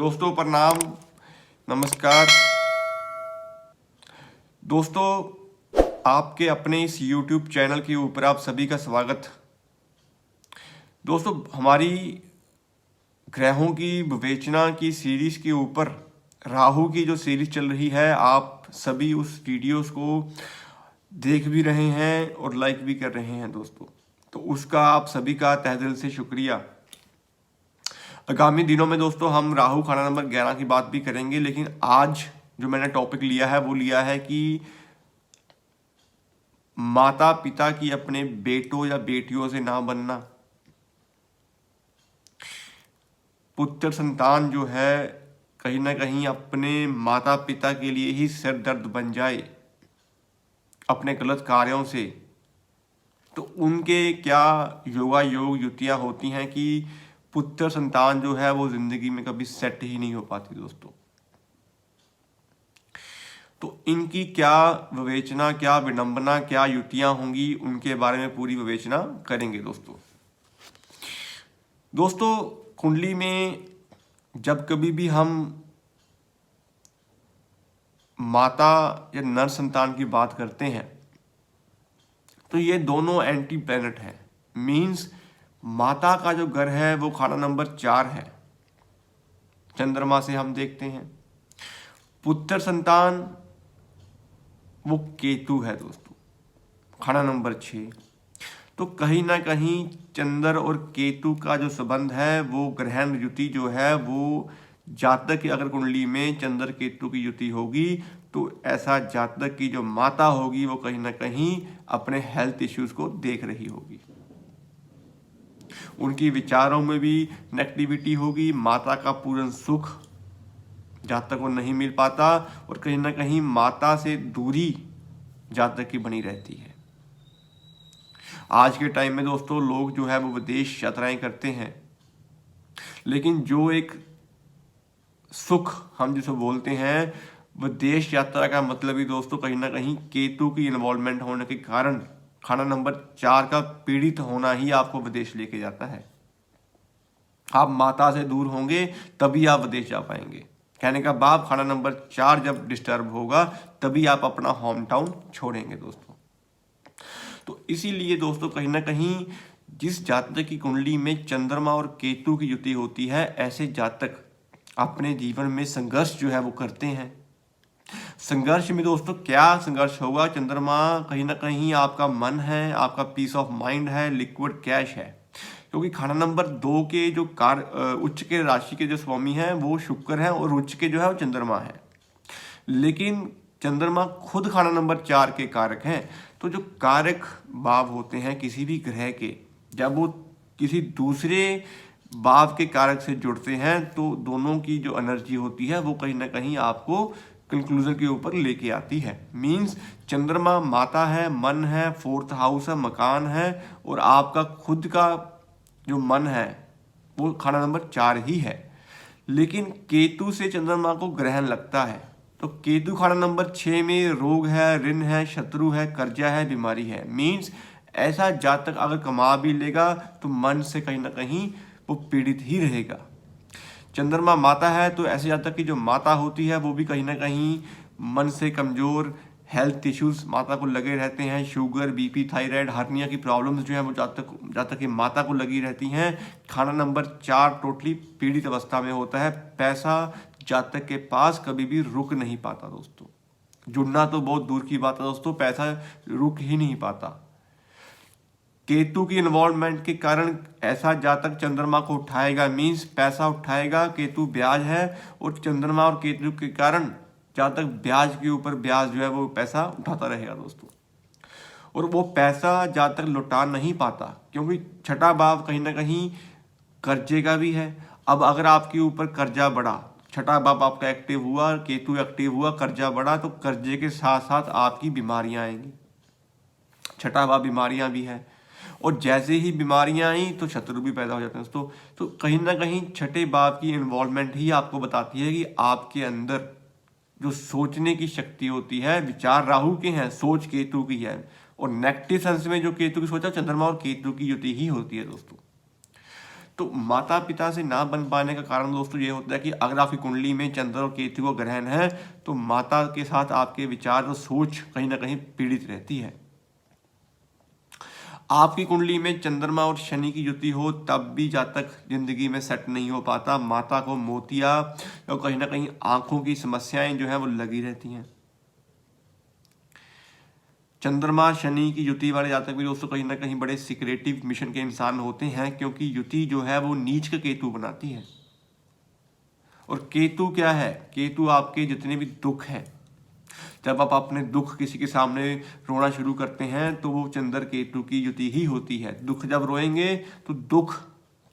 दोस्तों प्रणाम, नमस्कार। दोस्तों, आपके अपने इस YouTube चैनल के ऊपर आप सभी का स्वागत। दोस्तों, हमारी ग्रहों की विवेचना की सीरीज के ऊपर राहु की जो सीरीज चल रही है, आप सभी उस वीडियोस को देख भी रहे हैं और लाइक भी कर रहे हैं दोस्तों, तो उसका आप सभी का तहे दिल से शुक्रिया। आगामी दिनों में दोस्तों हम राहु खाना नंबर 11 की बात भी करेंगे, लेकिन आज जो मैंने टॉपिक लिया है वो लिया है कि माता पिता की अपने बेटों या बेटियों से ना बनना। पुत्र संतान जो है कहीं ना कहीं अपने माता पिता के लिए ही सिर दर्द बन जाए अपने गलत कार्यों से, तो उनके क्या योगा योग युतियाँ होती हैं कि पुत्र संतान जो है वो जिंदगी में कभी सेट ही नहीं हो पाती दोस्तों। तो इनकी क्या विवेचना, क्या विडंबना, क्या युतियां होंगी, उनके बारे में पूरी विवेचना करेंगे दोस्तों। दोस्तों, कुंडली में जब कभी भी हम माता या नर संतान की बात करते हैं तो ये दोनों एंटी प्लैनेट हैं। मीन्स माता का जो घर है वो खाना नंबर 4 है, चंद्रमा से हम देखते हैं। पुत्र संतान वो केतु है दोस्तों, खाना नंबर 6। तो कहीं ना कहीं चंद्र और केतु का जो संबंध है वो ग्रहण युति जो है वो जातक की अगर कुंडली में चंद्र केतु की युति होगी तो ऐसा जातक की जो माता होगी वो कहीं ना कहीं अपने हेल्थ इश्यूज को देख रही होगी, उनकी विचारों में भी नेगेटिविटी होगी, माता का पूर्ण सुख जातक को नहीं मिल पाता और कहीं ना कहीं माता से दूरी जातक की बनी रहती है। आज के टाइम में दोस्तों लोग जो है वो विदेश यात्राएं करते हैं, लेकिन जो एक सुख हम जिसे बोलते हैं विदेश यात्रा का मतलब ही दोस्तों कहीं ना कहीं केतु की इन्वॉल्वमेंट होने के कारण खाना नंबर 4 का पीड़ित होना ही आपको विदेश लेके जाता है। आप माता से दूर होंगे तभी आप विदेश जा पाएंगे। कहने का भाव खाना नंबर 4 जब डिस्टर्ब होगा तभी आप अपना होम टाउन छोड़ेंगे दोस्तों। तो इसीलिए दोस्तों कहीं ना कहीं जिस जातक की कुंडली में चंद्रमा और केतु की युति होती है, ऐसे जातक अपने जीवन में संघर्ष जो है वो करते हैं। संघर्ष में दोस्तों क्या संघर्ष होगा? चंद्रमा कहीं ना कहीं आपका मन है, आपका पीस ऑफ माइंड है, लिक्विड कैश है, क्योंकि खाना नंबर 2 के जो उच्च के राशि के जो स्वामी हैं वो शुक्र है और उच्च के जो है वो चंद्रमा है। लेकिन चंद्रमा खुद खाना नंबर 4 के कारक हैं। तो जो कारक भाव होते हैं किसी भी ग्रह के, जब वो किसी दूसरे भाव के कारक से जुड़ते हैं तो दोनों की जो एनर्जी होती है वो कहीं ना कहीं आपको कंक्लूजन के ऊपर लेके आती है। मीन्स चंद्रमा माता है, मन है, 4th हाउस है, मकान है, और आपका खुद का जो मन है वो खाना नंबर 4 ही है। लेकिन केतु से चंद्रमा को ग्रहण लगता है, तो केतु खाना नंबर 6 में रोग है, ऋण है, शत्रु है, कर्जा है, बीमारी है। मीन्स ऐसा जातक अगर कमा भी लेगा तो मन से कहीं ना कहीं वो पीड़ित ही रहेगा। चंद्रमा माता है तो ऐसे जातक की जो माता होती है वो भी कहीं ना कहीं मन से कमजोर, हेल्थ इश्यूज माता को लगे रहते हैं, शुगर, बीपी, थायराइड, हार्निया की प्रॉब्लम्स जो है वो जातक की माता को लगी रहती हैं। खाना नंबर 4 टोटली पीड़ित अवस्था में होता है। पैसा जातक के पास कभी भी रुक नहीं पाता दोस्तों, जुड़ना तो बहुत दूर की बात है दोस्तों, पैसा रुक ही नहीं पाता। केतु की इन्वॉल्वमेंट के कारण ऐसा जातक चंद्रमा को उठाएगा, मीन्स पैसा उठाएगा। केतु ब्याज है और चंद्रमा और केतु के कारण जातक ब्याज के ऊपर ब्याज जो है वो पैसा उठाता रहेगा दोस्तों, और वो पैसा जातक लौटा नहीं पाता क्योंकि छठा भाव कहीं ना कहीं कर्जे का भी है। अब अगर आपके ऊपर कर्जा बढ़ा, छठा भाव आपका एक्टिव हुआ, केतु एक्टिव हुआ, कर्जा बढ़ा, तो कर्जे के साथ साथ आपकी बीमारियां आएंगी। छठा भाव बीमारियां भी है, और जैसे ही बीमारियां आई तो शत्रु भी पैदा हो जाते हैं दोस्तों। तो कहीं ना कहीं छठे भाव की इन्वॉल्वमेंट ही आपको बताती है कि आपके अंदर जो सोचने की शक्ति होती है, विचार राहु के हैं, सोच केतु की है, और नेगेटिव सेंस में जो केतु की सोचा चंद्रमा और केतु की युति ही होती है दोस्तों। तो माता पिता से ना बन पाने का कारण दोस्तों ये होता है कि अगर आपकी कुंडली में चंद्र और केतु का ग्रहण है तो माता के साथ आपके विचार और सोच कहीं ना कहीं पीड़ित रहती है। आपकी कुंडली में चंद्रमा और शनि की युति हो तब भी जातक जिंदगी में सेट नहीं हो पाता। माता को मोतिया और कहीं ना कहीं आंखों की समस्याएं जो है वो लगी रहती हैं। चंद्रमा शनि की युति वाले जातक भी दोस्तों कहीं ना कहीं बड़े सिक्रेटिव मिशन के इंसान होते हैं, क्योंकि युति जो है वो नीच का केतु बनाती है। और केतु क्या है? केतु आपके जितने भी दुख हैं, जब आप अपने दुख किसी के सामने रोना शुरू करते हैं तो वो चंद्र केतु की युति ही होती है। दुख जब रोएंगे तो दुख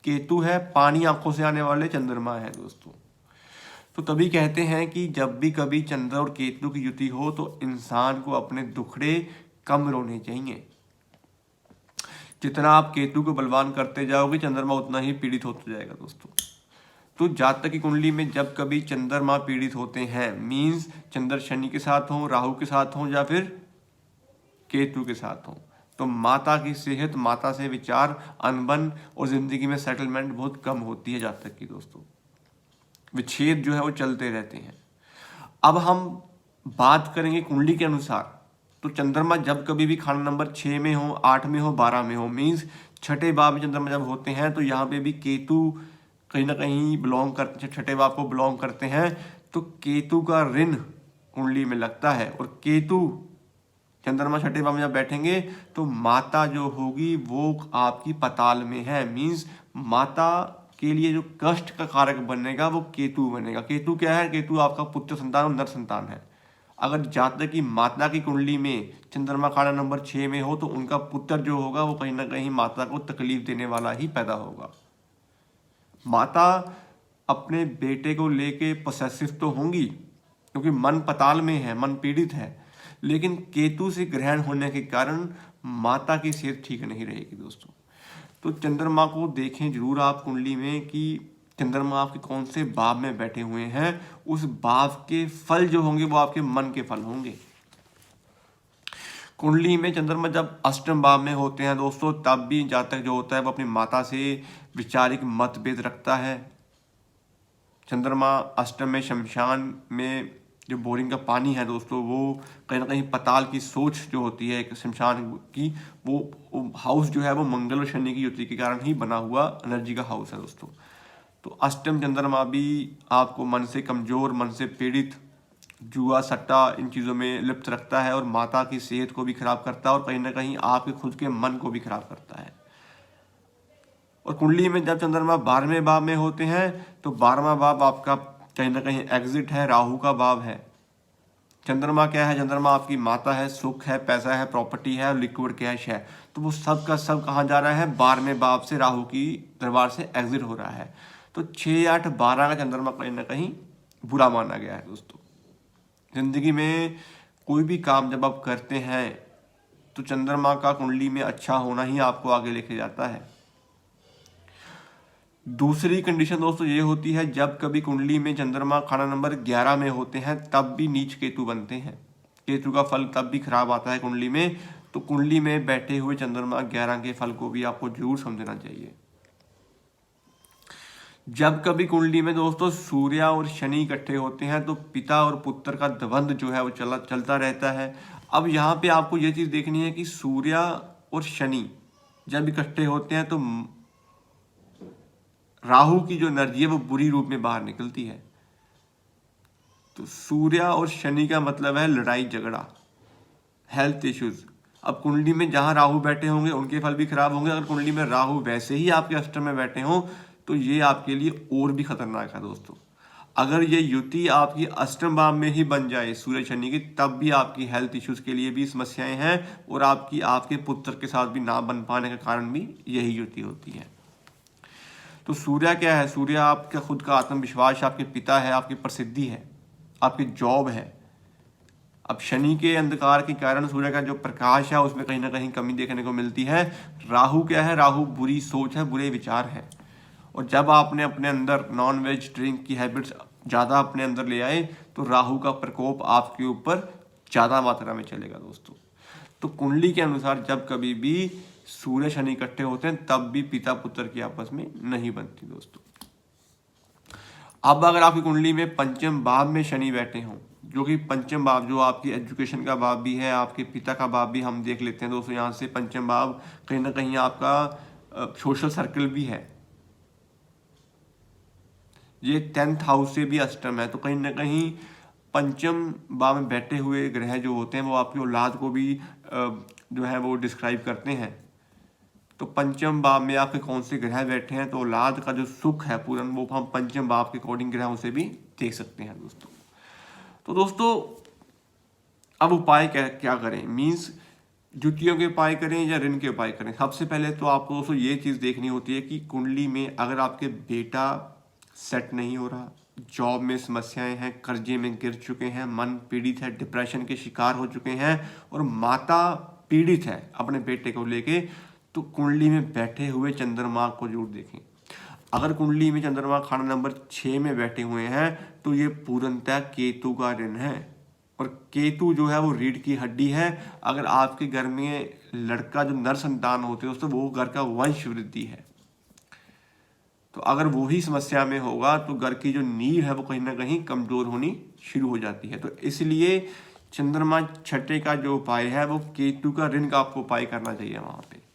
केतु है, पानी आंखों से आने वाले चंद्रमा है दोस्तों। तो तभी कहते हैं कि जब भी कभी चंद्र और केतु की युति हो तो इंसान को अपने दुखड़े कम रोने चाहिए। जितना आप केतु को बलवान करते जाओगे चंद्रमा उतना ही पीड़ित होता जाएगा दोस्तों। तो जातक की कुंडली में जब कभी चंद्रमा पीड़ित होते हैं, मीन्स चंद्र शनि के साथ हो, राहु के साथ हो या फिर केतु के साथ हो, तो माता की सेहत, माता से विचार, अनबन और जिंदगी में सेटलमेंट बहुत कम होती है जातक की दोस्तों। विच्छेद जो है वो चलते रहते हैं। अब हम बात करेंगे कुंडली के अनुसार, तो चंद्रमा जब कभी भी खाना नंबर 6 में हो, 8 में हो, 12 में हो, मीन्स छठे भाव में चंद्रमा जब होते हैं तो यहाँ पे भी केतु कहीं ना कहीं बिलोंग करते, छठे भाव को बिलोंग करते हैं, तो केतु का ऋण कुंडली में लगता है। और केतु चंद्रमा छठे भाव में जब बैठेंगे तो माता जो होगी वो आपकी पताल में है, मीन्स माता के लिए जो कष्ट का कारक बनेगा वो केतु बनेगा। केतु क्या है? केतु आपका पुत्र संतान और नर संतान है। अगर जातक की माता की कुंडली में चंद्रमा खाना नंबर 6 में हो तो उनका पुत्र जो होगा वो कहीं ना कहीं माता को तकलीफ देने वाला ही पैदा होगा। माता अपने बेटे को लेके पोसेसिव तो होंगी क्योंकि मन पताल में है, मन पीड़ित है, लेकिन केतु से ग्रहण होने के कारण माता की सेहत ठीक नहीं रहेगी दोस्तों। तो चंद्रमा को देखें जरूर आप कुंडली में कि चंद्रमा आपके कौन से भाव में बैठे हुए हैं। उस भाव के फल जो होंगे वो आपके मन के फल होंगे। कुंडली में चंद्रमा जब अष्टम भाव में होते हैं दोस्तों तब भी जातक जो होता है वो अपनी माता से वैचारिक मतभेद रखता है। चंद्रमा अष्टम में शमशान में जो बोरिंग का पानी है दोस्तों वो कहीं ना कहीं पताल की सोच जो होती है एक शमशान की, वो हाउस जो है वो मंगल और शनि की युति के कारण ही बना हुआ एनर्जी का हाउस है दोस्तों। तो अष्टम चंद्रमा भी आपको मन से कमजोर, मन से पीड़ित, जुआ सट्टा इन चीज़ों में लिप्त रखता है और माता की सेहत को भी खराब करता है और कहीं ना कहीं आपके खुद के मन को भी खराब करता है। और कुंडली में जब चंद्रमा 12वें भाव में होते हैं तो 12वां भाव आपका कहीं ना कहीं एग्जिट है, राहु का भाव है। चंद्रमा क्या है? चंद्रमा आपकी माता है, सुख है, पैसा है, प्रॉपर्टी है और लिक्विड कैश है। तो वो सब का सब कहाँ जा रहा है? 12वें भाव से राहु की दरबार से एग्जिट हो रहा है। तो 6, 8, 12 का चंद्रमा कहीं ना कहीं बुरा माना गया है दोस्तों। जिंदगी में कोई भी काम जब आप करते हैं तो चंद्रमा का कुंडली में अच्छा होना ही आपको आगे लेके जाता है। दूसरी कंडीशन दोस्तों ये होती है जब कभी कुंडली में चंद्रमा खाना नंबर 11 में होते हैं तब भी नीच केतु बनते हैं। केतु का फल तब भी खराब आता है कुंडली में। तो कुंडली में बैठे हुए चंद्रमा 11 के फल को भी आपको जरूर समझना चाहिए। जब कभी कुंडली में दोस्तों सूर्य और शनि इकट्ठे होते हैं तो पिता और पुत्र का द्वंद्व जो है वो चलता रहता है। अब यहाँ पे आपको ये चीज देखनी है कि सूर्य और शनि जब इकट्ठे होते हैं तो राहु की जो एनर्जी है वो बुरी रूप में बाहर निकलती है। तो सूर्य और शनि का मतलब है लड़ाई झगड़ा, हेल्थ इश्यूज। अब कुंडली में जहां राहु बैठे होंगे उनके फल भी खराब होंगे। अगर कुंडली में राहु वैसे ही आपके अष्टम में बैठे हों तो ये आपके लिए और भी खतरनाक है दोस्तों। अगर ये युति आपकी अष्टम भाव में ही बन जाए सूर्य शनि की तब भी आपकी हेल्थ इश्यूज के लिए भी समस्याएं हैं और आपके पुत्र के साथ भी ना बन पाने का कारण भी यही युति होती है। तो सूर्य क्या है? सूर्य आपका खुद का आत्मविश्वास, आपके पिता है, आपकी प्रसिद्धि है, आपकी जॉब है। अब शनि के अंधकार के कारण सूर्य का जो प्रकाश है उसमें कहीं ना कहीं कमी देखने को मिलती है। राहु क्या है? राहु बुरी सोच है, बुरे विचार है। और जब आपने अपने अंदर नॉन वेज ड्रिंक की हैबिट्स ज़्यादा अपने अंदर ले आए तो राहु का प्रकोप आपके ऊपर ज़्यादा मात्रा में चलेगा दोस्तों। तो कुंडली के अनुसार जब कभी भी सूर्य शनि इकट्ठे होते हैं तब भी पिता पुत्र की आपस में नहीं बनती दोस्तों। अब अगर आपकी कुंडली में पंचम भाव में शनि बैठे हों, जो कि पंचम भाव जो आपकी एजुकेशन का भाव भी है, आपके पिता का भाव भी हम देख लेते हैं दोस्तों। यहाँ से पंचम भाव कहीं ना कहीं आपका सोशल सर्कल भी है, ये 10th हाउस से भी अष्टम है, तो कहीं ना कहीं पंचम भाव में बैठे हुए ग्रह जो होते हैं वो आपकी औलाद को भी जो है वो डिस्क्राइब करते हैं। तो पंचम भाव में आपके कौन से ग्रह बैठे हैं, तो औलाद का जो सुख है पूर्ण, वो हम पंचम भाव के अकॉर्डिंग ग्रहों से भी देख सकते हैं दोस्तों। तो दोस्तों अब उपाय क्या करें, मीन्स जुतियों के उपाय करें या ऋण के उपाय करें। सबसे पहले तो आपको दोस्तों ये चीज़ देखनी होती है कि कुंडली में अगर आपके बेटा सेट नहीं हो रहा, जॉब में समस्याएं हैं, कर्जे में गिर चुके हैं, मन पीड़ित है, डिप्रेशन के शिकार हो चुके हैं और माता पीड़ित है अपने बेटे को लेके, तो कुंडली में बैठे हुए चंद्रमा को जरूर देखें। अगर कुंडली में चंद्रमा खाना नंबर 6 में बैठे हुए हैं तो ये पूर्णतः केतु का ऋण है, और केतु जो है वो रीढ़ की हड्डी है। अगर आपके घर में लड़का जो नर संतान होते हैं दोस्तों, वो घर का वंश वृद्धि है, तो अगर वो ही समस्या में होगा तो घर की जो नींव है वो कहीं ना कहीं कमजोर होनी शुरू हो जाती है। तो इसलिए चंद्रमा छठे का जो उपाय है वो केतु का ऋण का आपको उपाय करना चाहिए। वहां पे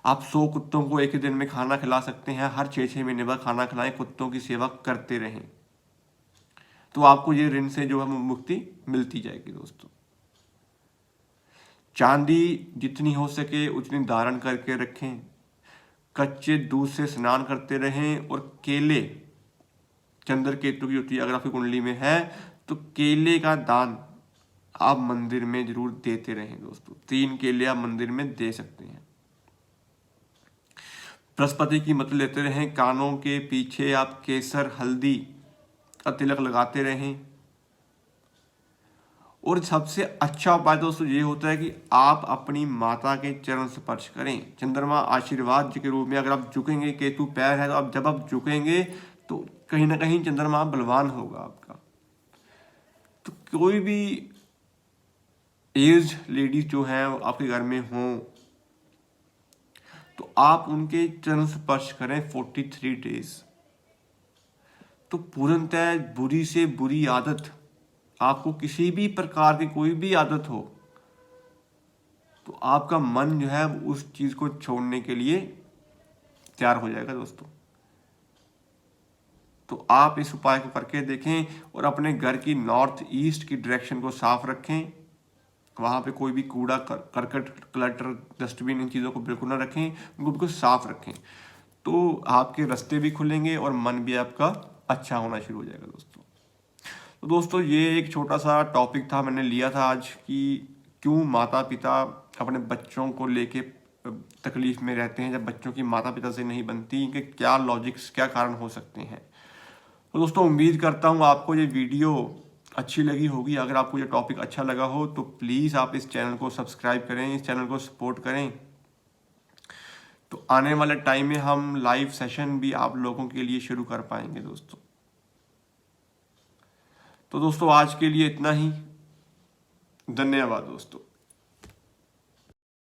आप 100 कुत्तों को एक ही दिन में खाना खिला सकते हैं, हर 6-6 महीने बाद खाना खिलाएं, कुत्तों की सेवा करते रहें, तो आपको ये ऋण से जो है मुक्ति मिलती जाएगी दोस्तों। चांदी जितनी हो सके उतनी धारण करके रखें, कच्चे दूध से स्नान करते रहें, और केले, चंद्र केतु की युति अगर आपकी कुंडली में है तो केले का दान आप मंदिर में जरूर देते रहें दोस्तों। 3 केले आप मंदिर में दे सकते हैं। बृहस्पति की मत लेते रहें, कानों के पीछे आप केसर हल्दी का तिलक लगाते रहें। और सबसे अच्छा उपाय दोस्तों ये होता है कि आप अपनी माता के चरण स्पर्श करें। चंद्रमा आशीर्वाद के रूप में अगर आप झुकेंगे, केतु पैर है, तो आप जब आप झुकेंगे तो कहीं ना कहीं चंद्रमा बलवान होगा आपका। तो कोई भी एज लेडीज जो है आपके घर में हो तो आप उनके चरण स्पर्श करें 43 डेज। तो पूर्णतः बुरी से बुरी आदत, आपको किसी भी प्रकार की कोई भी आदत हो तो आपका मन जो है उस चीज को छोड़ने के लिए तैयार हो जाएगा दोस्तों। तो आप इस उपाय को करके देखें और अपने घर की नॉर्थ ईस्ट की डायरेक्शन को साफ रखें। वहां पे कोई भी कूड़ा करकट क्लटर डस्टबिन इन चीज़ों को बिल्कुल ना रखें, उनको बिल्कुल साफ रखें, तो आपके रास्ते भी खुलेंगे और मन भी आपका अच्छा होना शुरू हो जाएगा दोस्तों। तो दोस्तों ये एक छोटा सा टॉपिक था, मैंने लिया था आज, कि क्यों माता पिता अपने बच्चों को लेके तकलीफ में रहते हैं जब बच्चों की माता पिता से नहीं बनती, इनके क्या लॉजिक्स, क्या कारण हो सकते हैं। तो दोस्तों उम्मीद करता हूँ आपको ये वीडियो अच्छी लगी होगी। अगर आपको ये टॉपिक अच्छा लगा हो तो प्लीज़ आप इस चैनल को सब्सक्राइब करें, इस चैनल को सपोर्ट करें। तो आने वाले टाइम में हम लाइव सेशन भी आप लोगों के लिए शुरू कर पाएंगे दोस्तों। तो दोस्तों आज के लिए इतना ही, धन्यवाद दोस्तों।